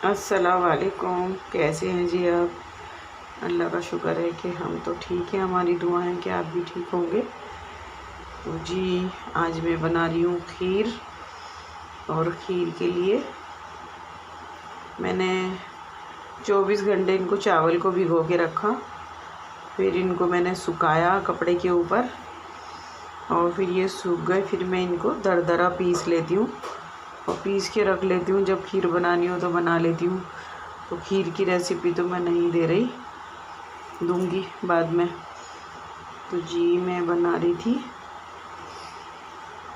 अस्सलाम वालेकुम। कैसे हैं जी आप? अल्लाह का शुक्र है कि हम तो ठीक हैं। हमारी दुआ है कि आप भी ठीक होंगे। तो जी, आज मैं बना रही हूँ खीर। और खीर के लिए मैंने 24 घंटे इनको चावल को भिगो के रखा। फिर इनको मैंने सुखाया कपड़े के ऊपर और फिर ये सूख गए। फिर मैं इनको दरदरा पीस लेती हूँ और पीस के रख लेती हूँ। जब खीर बनानी हो तो बना लेती हूँ। तो खीर की रेसिपी तो मैं नहीं दे रही, दूंगी बाद में। तो जी, मैं बना रही थी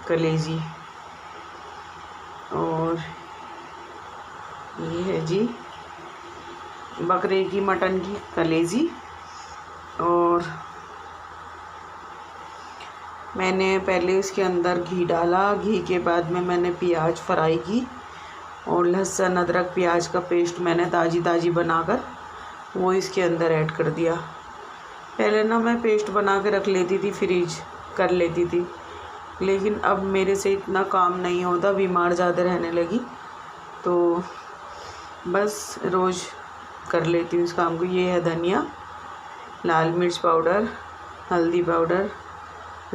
कलेजी। और ये है जी बकरे की मटन की कलेजी। और मैंने पहले इसके अंदर घी डाला। घी के बाद में मैंने प्याज फ्राई की और लहसुन अदरक प्याज का पेस्ट मैंने ताज़ी बनाकर वो इसके अंदर ऐड कर दिया। पहले ना मैं पेस्ट बना के रख लेती थी, फ्रीज कर लेती थी, लेकिन अब मेरे से इतना काम नहीं होता, बीमार ज़्यादा रहने लगी, तो बस रोज़ कर लेती हूँ इस काम को। ये है धनिया, लाल मिर्च पाउडर, हल्दी पाउडर,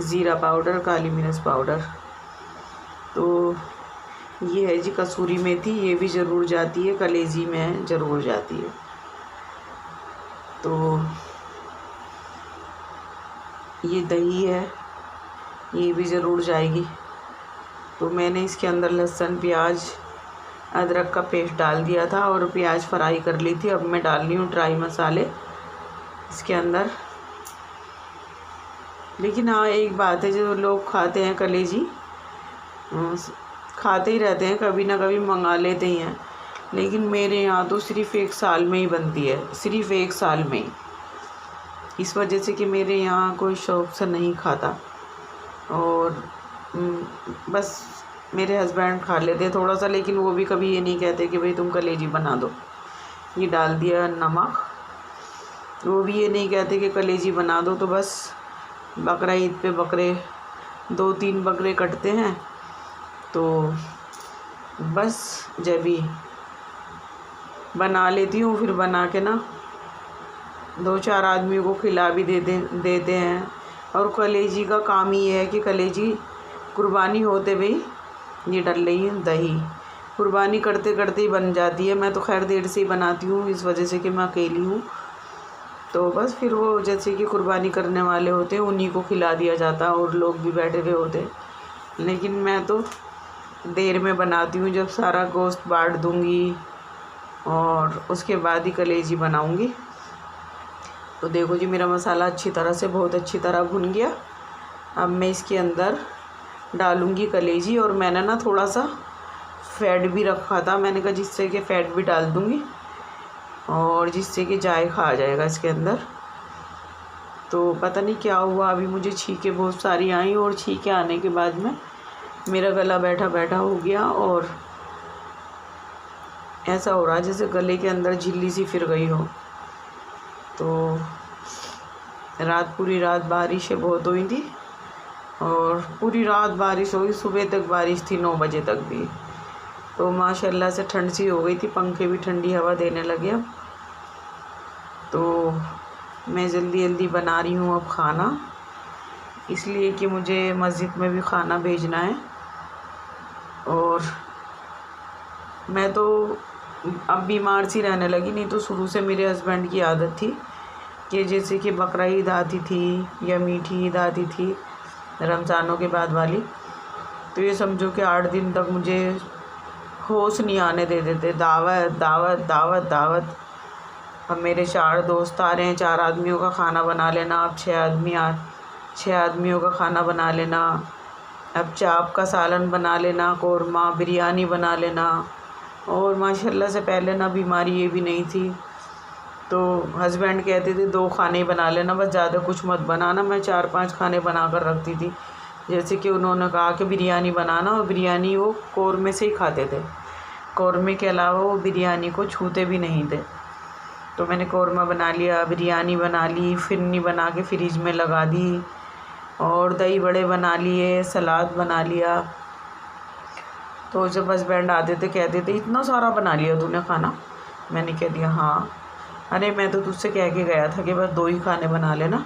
ज़ीरा पाउडर, काली मिर्च पाउडर। तो ये है जी कसूरी मेथी, ये भी ज़रूर जाती है कलेजी में, ज़रूर जाती है। तो ये दही है, ये भी ज़रूर जाएगी। तो मैंने इसके अंदर लहसुन प्याज अदरक का पेस्ट डाल दिया था और प्याज फ्राई कर ली थी। अब मैं डाल रही हूँ ड्राई मसाले इसके अंदर। लेकिन हाँ, एक बात है, जो लोग खाते हैं कलेजी खाते ही रहते हैं, कभी ना कभी मंगा लेते ही हैं, लेकिन मेरे यहाँ तो सिर्फ़ 1 साल में ही बनती है, सिर्फ़ 1 साल में ही। इस वजह से कि मेरे यहाँ कोई शौक़ से नहीं खाता और बस मेरे हस्बैंड खा लेते हैं थोड़ा सा, लेकिन वो भी कभी ये नहीं कहते कि भाई तुम कलेजी बना दो। ये डाल दिया नमक। वो भी ये नहीं कहते कि कलेजी बना दो। तो बस बकरा ईद पे बकरे 2-3 बकरे कटते हैं, तो बस जब भी बना लेती हूँ, फिर बना के ना 2-4 आदमियों को खिला भी देते हैं। और कलेजी का काम ही है कि कलेजी कुर्बानी होते हुए ये डल रही है दही, कुर्बानी करते करते ही बन जाती है। मैं तो खैर देर से ही बनाती हूँ, इस वजह से कि मैं अकेली हूँ। तो बस फिर वो जैसे कि कुर्बानी करने वाले होते हैं उन्हीं को खिला दिया जाता है और लोग भी बैठे हुए होते हैं। लेकिन मैं तो देर में बनाती हूँ, जब सारा गोश्त बांट दूँगी और उसके बाद ही कलेजी बनाऊँगी। तो देखो जी, मेरा मसाला अच्छी तरह से, बहुत अच्छी तरह भुन गया। अब मैं इसके अंदर डालूँगी कलेजी। और मैंने ना थोड़ा सा फैट भी रखा था, मैंने कहा जिससे कि फ़ैट भी डाल दूँगी और जिससे कि जायका आ जाएगा इसके अंदर। तो पता नहीं क्या हुआ, अभी मुझे छींकें बहुत सारी आई और छींकें आने के बाद में मेरा गला बैठा बैठा हो गया और ऐसा हो रहा है जैसे गले के अंदर झिल्ली सी फिर गई हो। तो पूरी रात बारिशें बहुत हुई थी और पूरी रात बारिश हुई, सुबह तक बारिश थी, 9 बजे तक भी। तो माशाल्लाह से ठंड सी हो गई थी, पंखे भी ठंडी हवा देने लगे अब। तो मैं जल्दी जल्दी बना रही हूँ अब खाना, इसलिए कि मुझे मस्जिद में भी खाना भेजना है। और मैं तो अब बीमार सी रहने लगी, नहीं तो शुरू से मेरे हस्बैंड की आदत थी कि जैसे कि बकरा ईद आती थी या मीठी ईद आती थी रमज़ानों के बाद वाली, तो ये समझो कि 8 दिन तक मुझे होश नहीं आने दे देते। दावत दावत दावत दावत। अब मेरे 4 दोस्त आ रहे हैं, 4 आदमियों का खाना बना लेना। अब 6 आदमियों का खाना बना लेना। अब चाप का सालन बना लेना, कौरमा बिरयानी बना लेना। और माशाल्लाह से पहले ना बीमारी ये भी नहीं थी, तो हस्बैंड कहते थे 2 खाने बना लेना, बस ज़्यादा कुछ मत बनाना। मैं 4-5 खाने बना कर रखती थी। जैसे कि उन्होंने कहा कि बिरयानी बनाना, और बिरयानी वो कौरमे से ही खाते थे, कौरमे के अलावा वो बिरयानी को छूते भी नहीं थे। तो मैंने कौरमा बना लिया, बिरयानी बना ली, फिरनी बना के फ्रिज में लगा दी, और दही बड़े बना लिए, सलाद बना लिया। तो जब हस्बैंड आते थे कहते थे इतना सारा बना लिया तूने खाना। मैंने कह दिया हाँ, अरे मैं तो तुझसे कह के गया था कि बस 2 ही खाने बना लेना।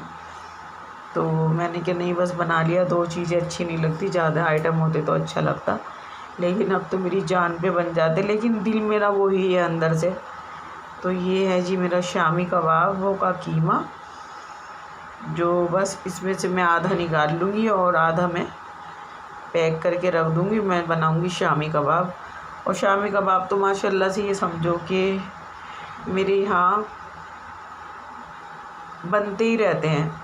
तो मैंने कहा नहीं बस बना लिया, 2 चीज़ें अच्छी नहीं लगती, ज़्यादा आइटम होते तो अच्छा लगता, लेकिन अब तो मेरी जान पे बन जाते, लेकिन दिल मेरा वही है अंदर से। तो ये है जी मेरा शामी कबाब वो का कीमा, जो बस इसमें से मैं आधा निकाल लूँगी और आधा मैं पैक करके रख दूँगी। मैं बनाऊँगी शामी कबाब। और शामी कबाब तो माशाल्लाह से ये समझो कि मेरे यहाँ बनते ही रहते हैं,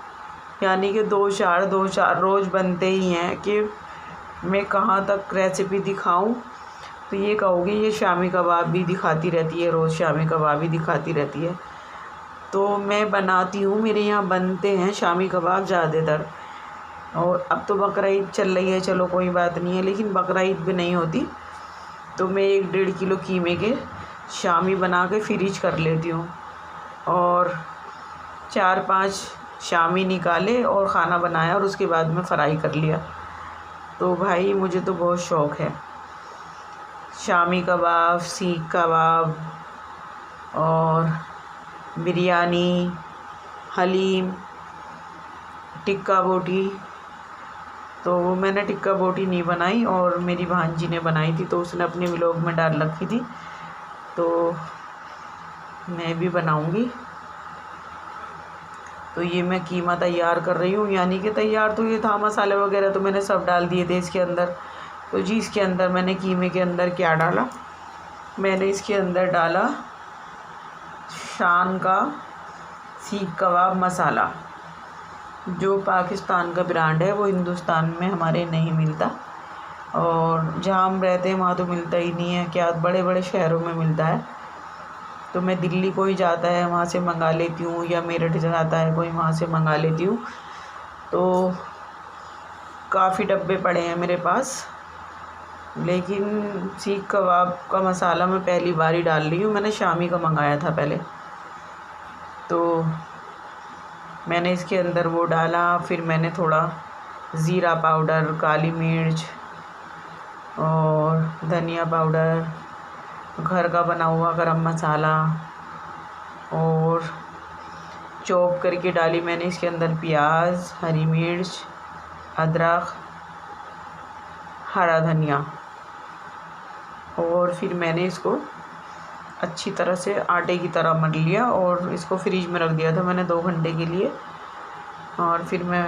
यानी कि 2-4 रोज़ बनते ही हैं कि मैं कहाँ तक रेसिपी दिखाऊं तो ये कहोगे ये शामी कबाब भी दिखाती रहती है, रोज़ शामी कबाब भी दिखाती रहती है। तो मैं बनाती हूँ, मेरे यहाँ बनते हैं शामी कबाब ज़्यादातर। और अब तो बकरा ईद चल रही है, चलो कोई बात नहीं है, लेकिन बकरा ईद भी नहीं होती तो मैं 1-1.5 किलो कीमे के शामी बना के फ्रीज कर लेती हूँ और 4-5 शामी निकाले और ख़ाना बनाया और उसके बाद में फ्राई कर लिया। तो भाई मुझे तो बहुत शौक़ है शामी कबाब, सीख कबाब और बिरयानी, हलीम, टिक्का बोटी। तो वो मैंने टिक्का बोटी नहीं बनाई और मेरी भांजी ने बनाई थी, तो उसने अपने व्लॉग में डाल रखी थी, तो मैं भी बनाऊंगी। तो ये मैं कीमा तैयार कर रही हूँ, यानी कि तैयार तो ये था, मसाले वगैरह तो मैंने सब डाल दिए थे इसके अंदर। तो जी इसके अंदर मैंने कीमे के अंदर क्या डाला, मैंने इसके अंदर डाला शान का सीख कबाब मसाला, जो पाकिस्तान का ब्रांड है, वो हिंदुस्तान में हमारे नहीं मिलता और जहाँ हम रहते हैं वहाँ तो मिलता ही नहीं है, क्या बड़े बड़े शहरों में मिलता है। तो मैं दिल्ली कोई जाता है वहाँ से मंगा लेती हूँ, या मेरठ जाता है कोई वहाँ से मंगा लेती हूँ। तो काफ़ी डब्बे पड़े हैं मेरे पास, लेकिन सीख कबाब का मसाला मैं पहली बार ही डाल रही हूँ, मैंने शामी का मंगाया था पहले। तो मैंने इसके अंदर वो डाला, फिर मैंने थोड़ा ज़ीरा पाउडर, काली मिर्च और धनिया पाउडर, घर का बना हुआ गरम मसाला और चॉप करके डाली मैंने इसके अंदर प्याज, हरी मिर्च, अदरक, हरा धनिया। और फिर मैंने इसको अच्छी तरह से आटे की तरह मल लिया और इसको फ्रीज में रख दिया था मैंने 2 घंटे के लिए। और फिर मैं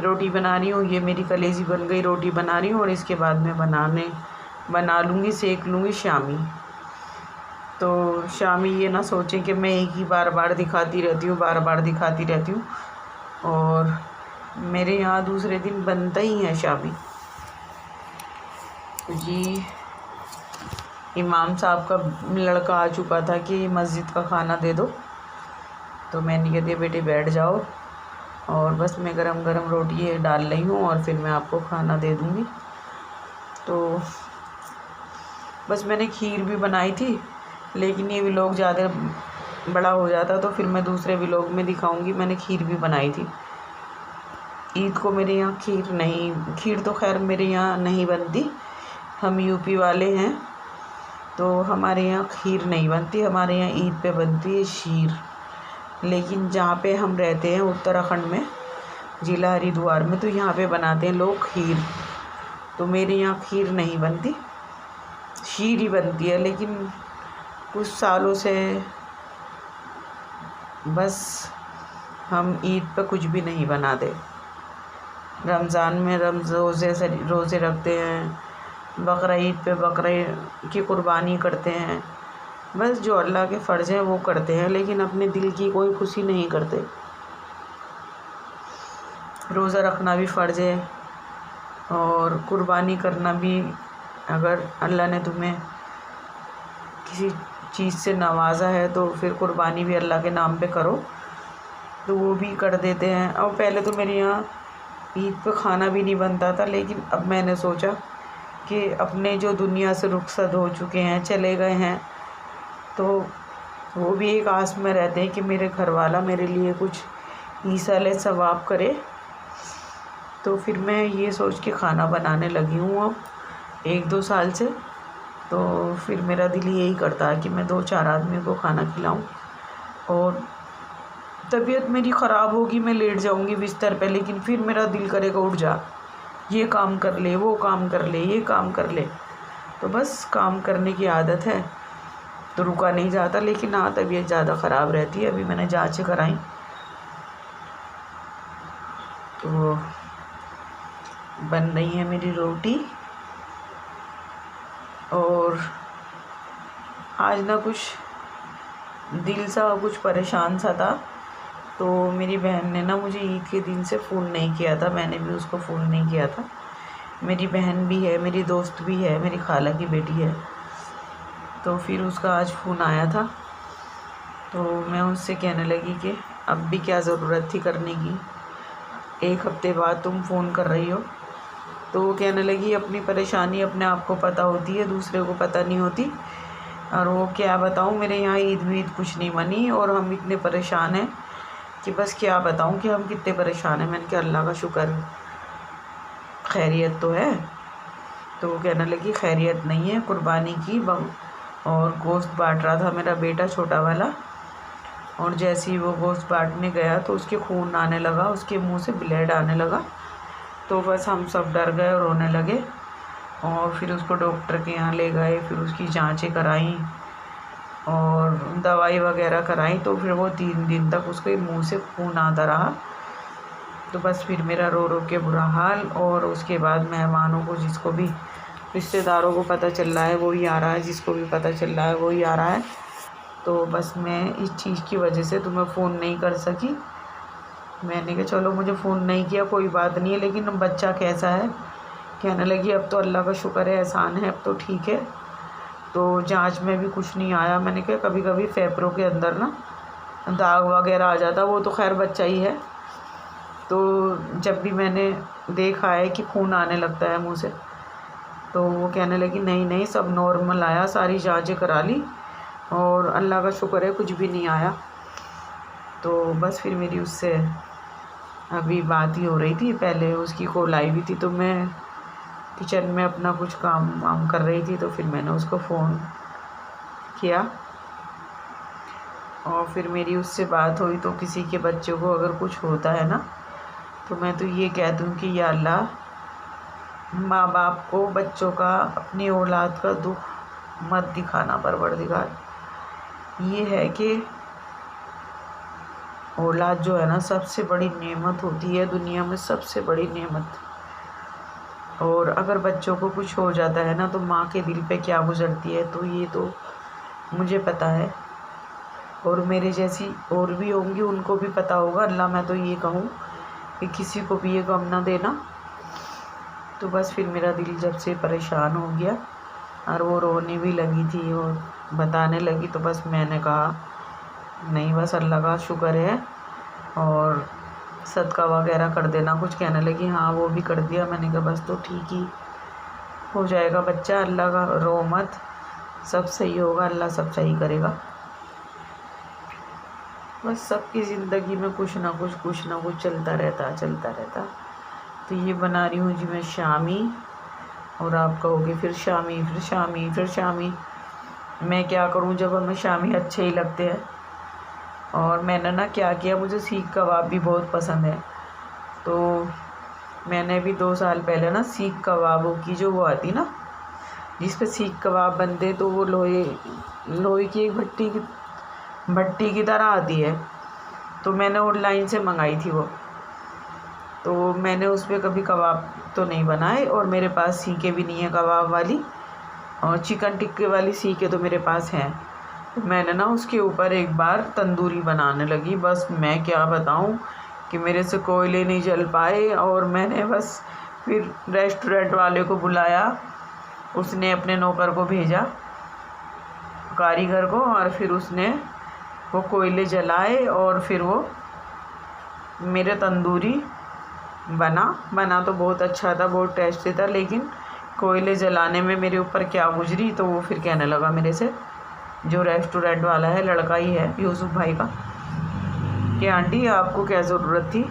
रोटी बना रही हूँ, ये मेरी कलेजी बन गई, रोटी बना रही हूँ और इसके बाद मैं बना लूँगी, सेक लूँगी शामी। तो शामी ये ना सोचें कि मैं एक ही बार बार दिखाती रहती हूँ, और मेरे यहाँ दूसरे दिन बनता ही है शामी। जी इमाम साहब का लड़का आ चुका था कि मस्जिद का खाना दे दो, तो मैंने कह दिया बेटे बैठ जाओ, और बस मैं गरम गरम रोटी डाल रही हूँ और फिर मैं आपको खाना दे दूँगी। तो बस मैंने खीर भी बनाई थी, लेकिन ये व्लॉग ज़्यादा बड़ा हो जाता तो फिर मैं दूसरे व्लॉग में दिखाऊंगी। मैंने खीर भी बनाई थी। ईद को मेरे यहाँ खीर तो खैर मेरे यहाँ नहीं बनती, हम यूपी वाले हैं तो हमारे यहाँ खीर नहीं बनती, हमारे यहाँ ईद पे बनती है शीर। लेकिन जहाँ पे हम रहते हैं उत्तराखंड में, ज़िला हरिद्वार में, तो यहाँ पे बनाते हैं लोग खीर। तो मेरे यहाँ खीर नहीं बनती, शीर ही बनती है। लेकिन कुछ सालों से बस हम ईद पे कुछ भी नहीं बनाते। रमज़ान में रोज़े रखते हैं, बकरा ईद पे बकरे की कुर्बानी करते हैं, बस जो अल्लाह के फ़र्ज़ हैं वो करते हैं, लेकिन अपने दिल की कोई खुशी नहीं करते। रोज़ा रखना भी फ़र्ज़ है और कुर्बानी करना भी, अगर अल्लाह ने तुम्हें किसी चीज़ से नवाजा है तो फिर कुर्बानी भी अल्लाह के नाम पे करो, तो वो भी कर देते हैं। और पहले तो मेरे यहाँ ईद पे खाना भी नहीं बनता था, लेकिन अब मैंने सोचा कि अपने जो दुनिया से रुखसत हो चुके हैं, चले गए हैं, तो वो भी एक आस में रहते हैं कि मेरे घर वाला मेरे लिए कुछ ईसाले सवाब करे। तो फिर मैं ये सोच के खाना बनाने लगी हूँ अब। 1-2 साल से। तो फिर मेरा दिल यही करता है कि मैं 2-4 आदमी को खाना खिलाऊं। और तबीयत मेरी ख़राब होगी, मैं लेट जाऊंगी बिस्तर पे, लेकिन फिर मेरा दिल करेगा उठ जा, ये काम कर ले, वो काम कर ले, ये काम कर ले। तो बस काम करने की आदत है, तो रुका नहीं जाता। लेकिन हाँ, तबीयत ज़्यादा ख़राब रहती है। अभी मैंने जाँचें कराई, तो बन रही है मेरी रोटी। और आज ना कुछ दिल सा कुछ परेशान सा था, तो मेरी बहन ने ना मुझे ईद के दिन से फ़ोन नहीं किया था, मैंने भी उसको फ़ोन नहीं किया था। मेरी बहन भी है, मेरी दोस्त भी है, मेरी खाला की बेटी है। तो फिर उसका आज फ़ोन आया था, तो मैं उससे कहने लगी कि अब भी क्या ज़रूरत थी करने की, 1 हफ़्ते बाद तुम फ़ोन कर रही हो। तो वो कहने लगी अपनी परेशानी अपने आप को पता होती है, दूसरे को पता नहीं होती। और वो क्या बताऊँ, मेरे यहाँ ईद वीद कुछ नहीं मनी और हम इतने परेशान हैं कि बस क्या बताऊँ कि हम कितने परेशान हैं। मैंने कहा अल्लाह का शुक्र, खैरियत तो है। तो वो कहने लगी खैरियत नहीं है, कुर्बानी की और गोश्त बांट रहा था मेरा बेटा छोटा वाला। और जैसे ही वो गोश्त बांटने गया तो उसके खून आने लगा, उसके मुंह से ब्लड आने लगा। तो बस हम सब डर गए और रोने लगे। और फिर उसको डॉक्टर के यहाँ ले गए, फिर उसकी जांचें कराई और दवाई वगैरह कराई। तो फिर वो 3 दिन तक उसके मुंह से खून आता रहा। तो बस फिर मेरा रो रो के बुरा हाल। और उसके बाद मेहमानों को, जिसको भी रिश्तेदारों को पता चल रहा है वही आ रहा है, जिसको भी पता चल रहा है वही आ रहा है। तो बस मैं इस चीज़ की वजह से तुम्हें फ़ोन नहीं कर सकी। मैंने कहा चलो, मुझे फ़ोन नहीं किया कोई बात नहीं है, लेकिन बच्चा कैसा है। कहने लगी अब तो अल्लाह का शुक्र है, एहसान है, अब तो ठीक है। तो जांच में भी कुछ नहीं आया। मैंने कहा कभी कभी फेफड़ों के अंदर ना दाग वगैरह आ जाता, वो तो खैर बच्चा ही है। तो जब भी मैंने देखा है कि खून आने लगता है मुंह से, तो वो कहने लगी नहीं नहीं, सब नॉर्मल आया, सारी जांचें करा ली और अल्लाह का शुक्र है कुछ भी नहीं आया। तो बस फिर मेरी उससे अभी बात ही हो रही थी, पहले उसकी कॉल आई भी थी। तो मैं किचन में अपना कुछ काम वाम कर रही थी, तो फिर मैंने उसको फ़ोन किया और फिर मेरी उससे बात हुई। तो किसी के बच्चों को अगर कुछ होता है ना, तो मैं तो ये कहती हूँ कि या अल्लाह, माँ बाप को बच्चों का, अपनी औलाद का दुख मत दिखाना परवरदिगार। ये है कि औलाद जो है ना, सबसे बड़ी नेमत होती है दुनिया में, सबसे बड़ी नेमत। और अगर बच्चों को कुछ हो जाता है ना, तो माँ के दिल पे क्या गुजरती है, तो ये तो मुझे पता है। और मेरे जैसी और भी होंगी, उनको भी पता होगा। अल्लाह, मैं तो ये कहूँ कि किसी को भी ये गम ना देना। तो बस फिर मेरा दिल जब से परेशान हो गया और वो रोने भी लगी थी और बताने लगी, तो बस मैंने कहा नहीं, बस अल्लाह का शुक्र है और सदका वगैरह कर देना। कुछ कहने लगी हाँ वो भी कर दिया। मैंने कहा बस तो ठीक ही हो जाएगा बच्चा, अल्लाह का रो मत, सब सही होगा, अल्लाह सब सही करेगा। बस सबकी ज़िंदगी में कुछ ना कुछ चलता रहता। तो ये बना रही हूँ जी मैं शामी। और आप कहोगे फिर शामी। मैं क्या करूँ जब हमें शामी अच्छे ही लगते हैं। और मैंने ना क्या किया, मुझे सीख कबाब भी बहुत पसंद है। तो मैंने भी 2 साल पहले ना सीख कबाबों की जो वो आती ना, जिस पे सीख कबाब बनते, तो वो लोहे की एक भट्टी की तरह आती है। तो मैंने ऑनलाइन से मंगाई थी वो। तो मैंने उस पर कभी कबाब तो नहीं बनाए और मेरे पास सीखे भी नहीं है कबाब वाली, और चिकन टिक्के वाली सीखे तो मेरे पास हैं। तो मैंने ना उसके ऊपर एक बार तंदूरी बनाने लगी। बस मैं क्या बताऊं कि मेरे से कोयले नहीं जल पाए। और मैंने बस फिर रेस्टोरेंट वाले को बुलाया, उसने अपने नौकर को भेजा, कारीगर को, और फिर उसने वो कोयले जलाए और फिर वो मेरे तंदूरी बना तो बहुत अच्छा था, बहुत टेस्टी था। लेकिन कोयले जलाने में मेरे ऊपर क्या गुजरी, तो वो फिर कहने लगा मेरे से, जो रेस्टोरेंट वाला है, लड़का ही है यूसुफ भाई का, कि आंटी आपको क्या ज़रूरत थी,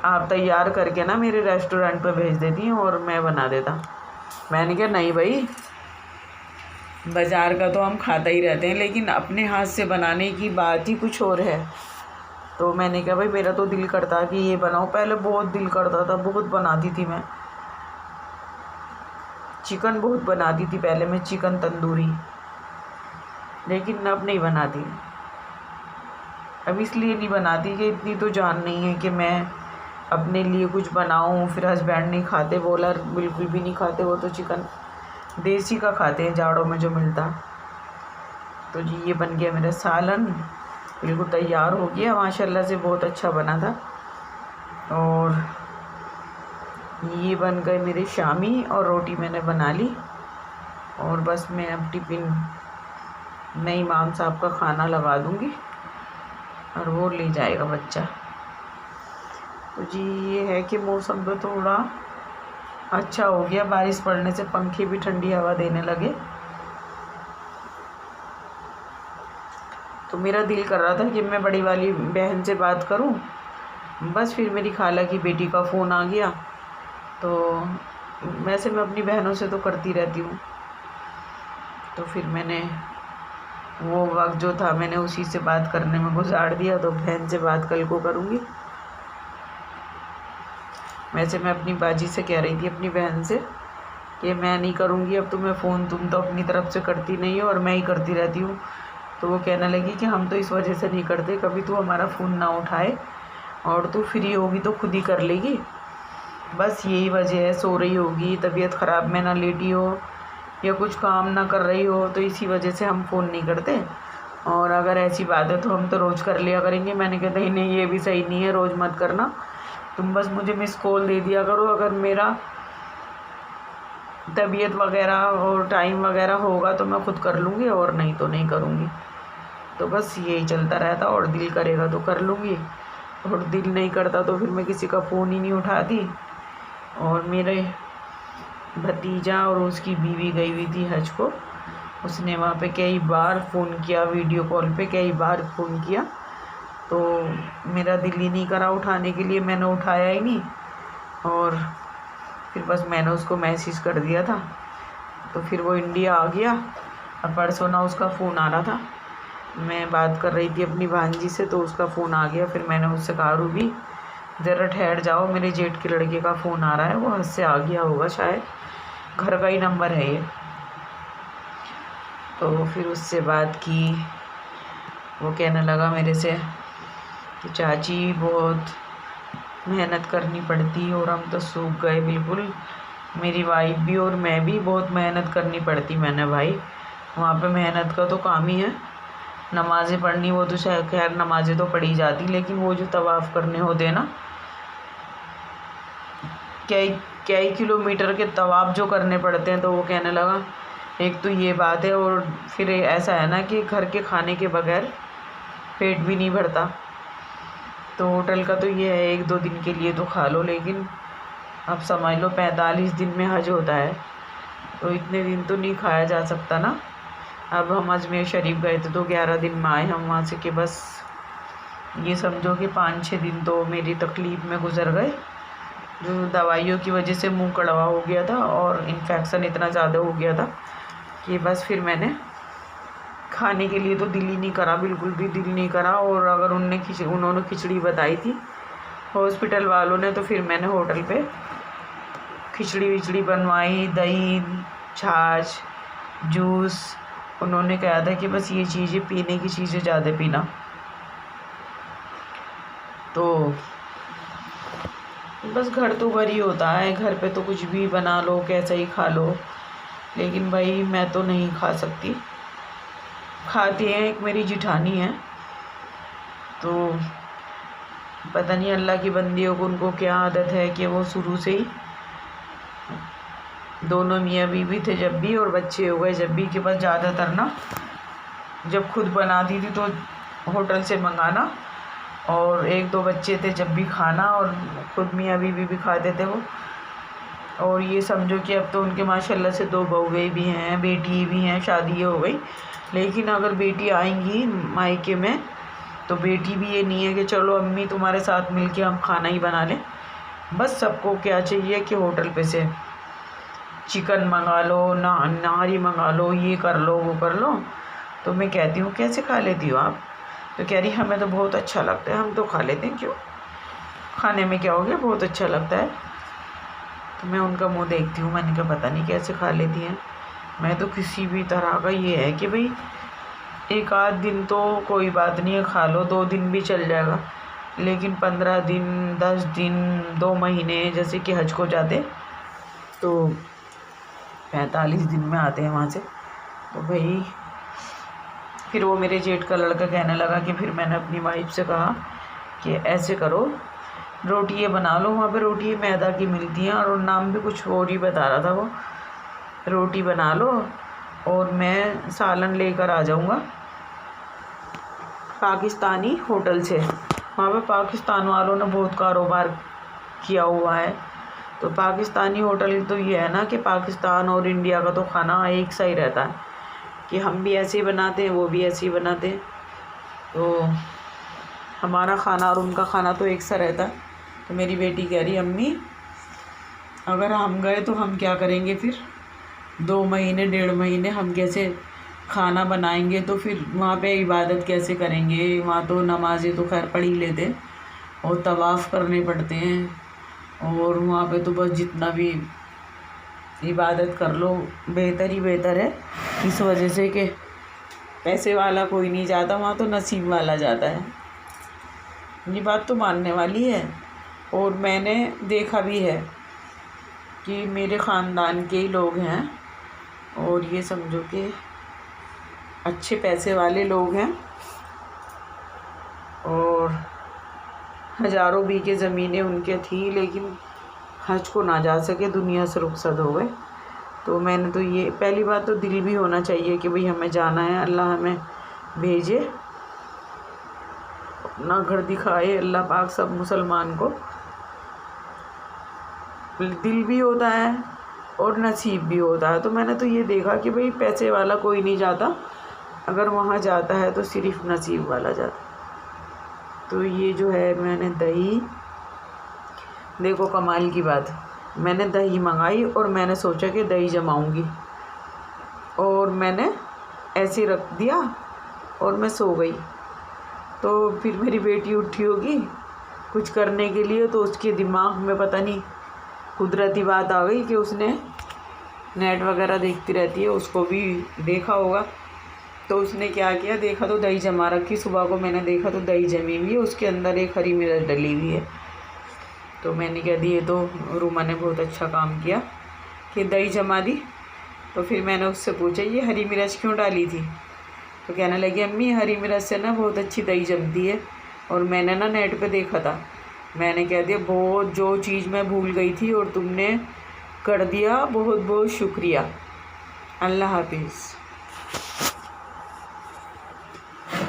आप तैयार करके ना मेरे रेस्टोरेंट पे भेज देती और मैं बना देता। मैंने कहा नहीं भाई, बाज़ार का तो हम खाता ही रहते हैं, लेकिन अपने हाथ से बनाने की बात ही कुछ और है। तो मैंने कहा भाई मेरा तो दिल करता कि ये बनाओ, पहले बहुत दिल करता था, बहुत बनाती थी मैं, चिकन बहुत बनाती थी पहले मैं, चिकन तंदूरी, लेकिन अब नहीं बनाती। अब इसलिए नहीं बनाती कि इतनी तो जान नहीं है कि मैं अपने लिए कुछ बनाऊं, फिर हस्बैंड नहीं खाते, बोला बिल्कुल भी नहीं खाते, वो तो चिकन देसी का खाते हैं जाड़ों में जो मिलता। तो जी ये बन गया मेरा सालन, बिल्कुल तैयार हो गया, माशाल्लाह से बहुत अच्छा बना था। और ये बन गए मेरे शामी, और रोटी मैंने बना ली, और बस मैं अब टिफ़िन में इमाम साहब का खाना लगा दूँगी और वो ले जाएगा बच्चा। तो जी ये है कि मौसम तो थोड़ा अच्छा हो गया, बारिश पड़ने से पंखे भी ठंडी हवा देने लगे। तो मेरा दिल कर रहा था कि मैं बड़ी वाली बहन से बात करूं, बस फिर मेरी खाला की बेटी का फ़ोन आ गया। तो वैसे मैं अपनी बहनों से तो करती रहती हूँ, तो फिर मैंने वो वक्त जो था मैंने उसी से बात करने में गुजार दिया। तो बहन से बात कल को करूँगी। वैसे मैं अपनी बाजी से कह रही थी, अपनी बहन से, कि मैं नहीं करूँगी अब तुम्हें फ़ोन, तुम तो अपनी तरफ से करती नहीं हो और मैं ही करती रहती हूँ। तो वो कहने लगी कि हम तो इस वजह से नहीं करते, कभी तू हमारा फ़ोन ना उठाए और तू फ्री होगी तो खुद ही कर लेगी, बस यही वजह है, सो रही होगी, तबीयत ख़राब में ना लेटी हो या कुछ काम ना कर रही हो, तो इसी वजह से हम फ़ोन नहीं करते। और अगर ऐसी बात है तो हम तो रोज़ कर लिया करेंगे। मैंने कहा नहीं ये भी सही नहीं है, रोज़ मत करना, तुम बस मुझे मिस कॉल दे दिया करो, अगर मेरा तबीयत वगैरह और टाइम वगैरह होगा तो मैं खुद कर लूँगी, और नहीं तो नहीं करूँगी। तो बस यही चलता रहता, और दिल करेगा तो कर लूँगी, और दिल नहीं करता तो फिर मैं किसी का फ़ोन ही नहीं उठाती। और मेरे भतीजा और उसकी बीवी गई हुई थी हज को, उसने वहाँ पे कई बार फ़ोन किया, वीडियो कॉल पे कई बार फ़ोन किया, तो मेरा दिल ही नहीं करा उठाने के लिए, मैंने उठाया ही नहीं। और फिर बस मैंने उसको मैसेज कर दिया था। तो फिर वो इंडिया आ गया, और परसों ना उसका फ़ोन आ रहा था, मैं बात कर रही थी अपनी भांजी से, तो उसका फ़ोन आ गया। फिर मैंने उससे कहा रूबी ज़रा ठहर जाओ, मेरे जेठ के लड़के का फ़ोन आ रहा है, वो हज से आ गया होगा शायद, घर का ही नंबर है ये। तो फिर उससे बात की, वो कहने लगा मेरे से कि चाची बहुत मेहनत करनी पड़ती और हम तो सूख गए बिल्कुल, मेरी वाइफ भी और मैं भी बहुत मेहनत करनी पड़ती। मैंने भाई वहाँ पे मेहनत का तो काम ही है, नमाज़ें पढ़नी, वो तो शायद खैर नमाज़ें तो पढ़ी जाती, लेकिन वो जो तवाफ़ करने होते ना, कई किलोमीटर के तवाफ़ जो करने पड़ते हैं। तो वो कहने लगा एक तो ये बात है, और फिर ऐसा है ना कि घर के खाने के बगैर पेट भी नहीं भरता। तो होटल का तो ये है 1-2 दिन के लिए तो खा लो, लेकिन अब समझ लो 45 दिन में हज होता है, तो इतने दिन तो नहीं खाया जा सकता ना। अब हम अजमेर शरीफ गए थे तो 11 दिन में आए हम वहाँ से, कि बस ये समझो कि 5-6 दिन तो मेरी तकलीफ़ में गुजर गए, जो दवाइयों की वजह से मुंह कड़वा हो गया था और इन्फेक्शन इतना ज़्यादा हो गया था कि बस फिर मैंने खाने के लिए तो दिल ही नहीं करा, बिल्कुल भी दिल नहीं करा। और अगर उन्होंने खिचड़ी बताई थी हॉस्पिटल वालों ने, तो फिर मैंने होटल पे खिचड़ी विचड़ी बनवाई, दही, छाछ, जूस, उन्होंने कहा था कि बस ये चीज़ें, पीने की चीज़ें ज़्यादा पीना। तो बस घर तो घर ही होता है, घर पे तो कुछ भी बना लो, कैसा ही खा लो, लेकिन भाई मैं तो नहीं खा सकती। खाती हैं, एक मेरी जिठानी है, तो पता नहीं अल्लाह की बंदियों को उनको क्या आदत है कि वो शुरू से ही, दोनों मियाँ बीवी थे जब भी और बच्चे हो गए जब भी, के पास ज़्यादातर ना जब खुद बनाती थी तो होटल से मंगाना, और 1-2 बच्चे थे जब भी खाना, और खुद मियाँ बीवी भी खाते थे वो। और ये समझो कि अब तो उनके माशाल्लाह से 2 बहुएँ भी हैं, बेटी भी हैं, शादी हो गई। लेकिन अगर बेटी आएंगी मायके में तो बेटी भी ये नहीं है कि चलो अम्मी तुम्हारे साथ मिलके हम खाना ही बना लें, बस सबको क्या चाहिए कि होटल पे से चिकन मंगा लो, नारी मंगा लो, ये कर लो वो कर लो। तो मैं कहती हूँ कैसे खा लेती हो आप? तो कह रही हमें तो बहुत अच्छा लगता है, हम तो खा लेते हैं। क्यों, खाने में क्या हो गया, बहुत अच्छा लगता है। तो मैं उनका मुंह देखती हूँ, मैंने कहा पता नहीं कैसे खा लेती हैं। मैं तो किसी भी तरह का ये है कि भाई एक आध दिन तो कोई बात नहीं है, खा लो, 2 दिन भी चल जाएगा, लेकिन 15 दिन, 10 दिन, 2 महीने, जैसे कि हज को जाते तो 45 दिन में आते हैं वहाँ से। तो भाई फिर वो मेरे जेठ का लड़का कहने लगा कि फिर मैंने अपनी वाइफ से कहा कि ऐसे करो, रोटियाँ बना लो, वहाँ पे रोटी मैदा की मिलती हैं, और नाम भी कुछ और ही बता रहा था वो। रोटी बना लो और मैं सालन लेकर आ जाऊँगा पाकिस्तानी होटल से। वहाँ पे पाकिस्तान वालों ने बहुत कारोबार किया हुआ है। तो पाकिस्तानी होटल तो ये है ना कि पाकिस्तान और इंडिया का तो खाना एक सा ही रहता है, कि हम भी ऐसे ही बनाते हैं, वो भी ऐसे ही बनाते हैं। तो हमारा खाना और उनका खाना तो एक सा रहता है। तो मेरी बेटी कह रही अम्मी अगर हम गए तो हम क्या करेंगे फिर, 2 महीने 1.5 महीने हम कैसे खाना बनाएंगे, तो फिर वहाँ पे इबादत कैसे करेंगे? वहाँ तो नमाज़ें तो खैर पढ़ ही लेते हैं और तवाफ़ करने पड़ते हैं, और वहाँ पे तो बस जितना भी इबादत कर लो बेहतर ही बेहतर है। इस वजह से कि पैसे वाला कोई नहीं जाता वहाँ, तो नसीब वाला जाता है। ये बात तो मानने वाली है। और मैंने देखा भी है कि मेरे ख़ानदान के ही लोग हैं, और ये समझो कि अच्छे पैसे वाले लोग हैं, और हज़ारों बीघे ज़मीनें उनके थी, लेकिन हज को ना जा सके, दुनिया से रुखसत हो गए। तो मैंने तो ये पहली बात तो दिल भी होना चाहिए कि भाई हमें जाना है, अल्लाह हमें भेजे, अपना घर दिखाए अल्लाह पाक सब मुसलमान को। दिल भी होता है और नसीब भी होता है। तो मैंने तो ये देखा कि भाई पैसे वाला कोई नहीं जाता, अगर वहाँ जाता है तो सिर्फ नसीब वाला जाता। तो ये जो है, मैंने दही, देखो कमाल की बात, मैंने दही मंगाई और मैंने सोचा कि दही जमाऊंगी, और मैंने ऐसे रख दिया और मैं सो गई। तो फिर मेरी बेटी उठी होगी कुछ करने के लिए, तो उसके दिमाग में पता नहीं कुदरती बात आ गई कि उसने नेट वगैरह देखती रहती है, उसको भी देखा होगा। तो उसने क्या किया, देखा तो दही जमा रखी, सुबह को मैंने देखा तो दही जमी हुई है, उसके अंदर एक हरी मिर्च डली हुई है। तो मैंने कह दी ये तो रूमा ने बहुत अच्छा काम किया कि दही जमा दी। तो फिर मैंने उससे पूछा ये हरी मिर्च क्यों डाली थी? तो कहने लगी अम्मी हरी मिर्च से ना बहुत अच्छी दही जमती है, और मैंने ना नेट पे देखा था। मैंने कह दिया बहुत, जो चीज़ मैं भूल गई थी और तुमने कर दिया, बहुत बहुत शुक्रिया। अल्लाह हाफिज़।